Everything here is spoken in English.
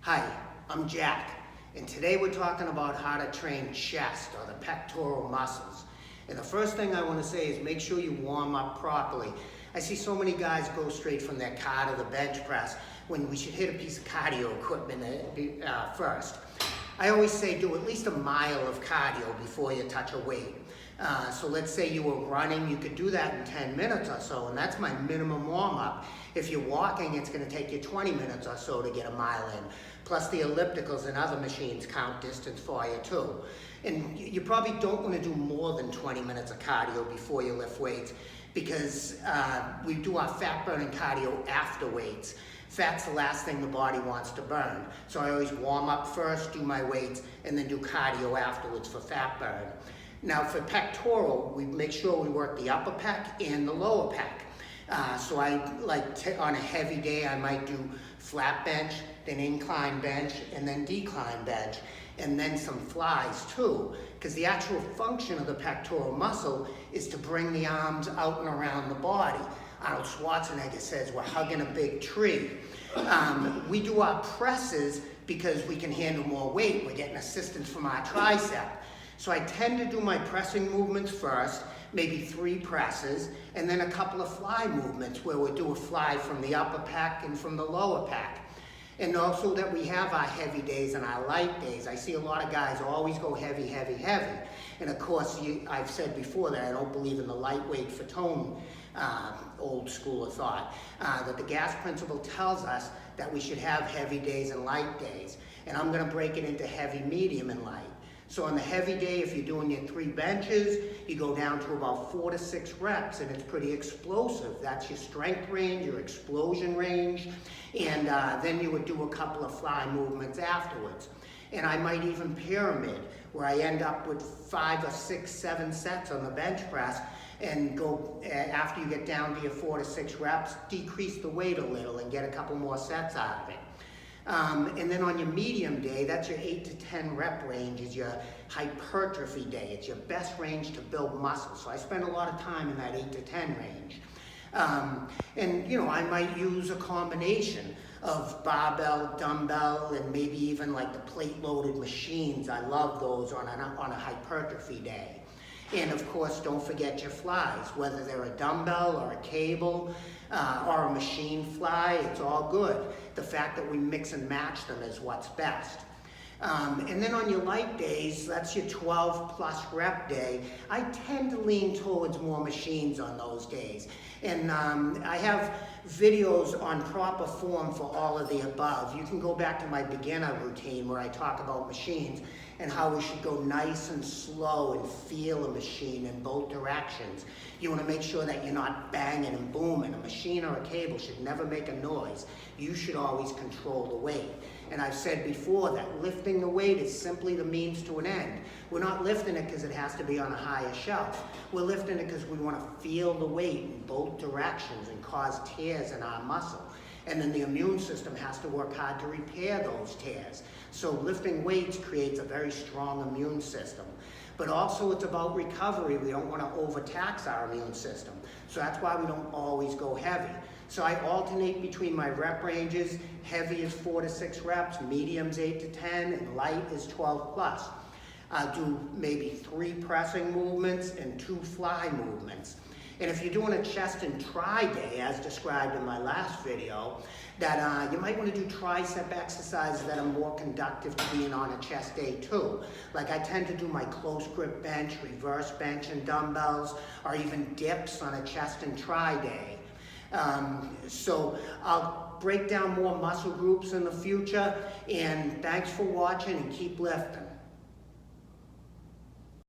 Hi, I'm Jack, and today we're talking about how to train chest or the pectoral muscles. And the first thing I want to say is make sure you warm up properly. I see so many guys go straight from their car to the bench press when we should hit a piece of cardio equipment first. I always say do at least a mile of cardio before you touch a weight. So let's say you were running, you could do that in 10 minutes or so, and that's my minimum warm-up. If you're walking, it's going to take you 20 minutes or so to get a mile in. Plus the ellipticals and other machines count distance for you too. And you probably don't want to do more than 20 minutes of cardio before you lift weights, because we do our fat-burning cardio after weights. Fat's the last thing the body wants to burn. So I always warm up first, do my weights, and then do cardio afterwards for fat burn. Now for pectoral, we make sure we work the upper pec and the lower pec. So I on a heavy day, I might do flat bench, then incline bench, and then decline bench, and then some flies too, because the actual function of the pectoral muscle is to bring the arms out and around the body. Arnold Schwarzenegger says we're hugging a big tree. We do our presses because we can handle more weight. We're getting assistance from our tricep. So I tend to do my pressing movements first, maybe 3 presses, and then a couple of fly movements where we'll do a fly from the upper pec and from the lower pec. And also that we have our heavy days and our light days. I see a lot of guys always go heavy, heavy, heavy. And of course, I've said before that I don't believe in the lightweight for tone, old school of thought. That the gas principle tells us that we should have heavy days and light days. And I'm gonna break it into heavy, medium, and light. So on the heavy day, if you're doing your 3 benches, you go down to about 4 to 6 reps, and it's pretty explosive. That's your strength range, your explosion range, and then you would do a couple of fly movements afterwards. And I might even pyramid, where I end up with 5 or 6, 7 sets on the bench press, and go, after you get down to your 4 to 6 reps, decrease the weight a little and get a couple more sets out of it. And then on your medium day, that's your 8 to 10 rep range is your hypertrophy day. It's your best range to build muscle. So I spend a lot of time in that 8 to 10 range. And you know, I might use a combination of barbell, dumbbell, and maybe even like the plate-loaded machines. I love those on a hypertrophy day. And of course, don't forget your flies, whether they're a dumbbell or a cable or a machine fly, it's all good. The fact that we mix and match them is what's best. And then on your light days, that's your 12 plus rep day. I tend to lean towards more machines on those days. And I have videos on proper form for all of the above. You can go back to my beginner routine where I talk about machines and how we should go nice and slow and feel a machine in both directions. You want to make sure that you're not banging and booming. A machine or a cable should never make a noise. You should always control the weight. And I've said before that lifting the weight is simply the means to an end. We're not lifting it because it has to be on a higher shelf. We're lifting it because we want to feel the weight in both directions and cause tears in our muscle. And then the immune system has to work hard to repair those tears. So lifting weights creates a very strong immune system. But also it's about recovery. We don't want to overtax our immune system. So that's why we don't always go heavy. So I alternate between my rep ranges. Heavy is 4 to 6 reps, medium's 8 to 10, and light is 12 plus. I'll do maybe 3 pressing movements and 2 fly movements. And if you're doing a chest and tri day, as described in my last video, that you might want to do tricep exercises that are more conductive to being on a chest day too. Like I tend to do my close grip bench, reverse bench and dumbbells, or even dips on a chest and tri day. So I'll break down more muscle groups in the future, and thanks for watching and keep lifting.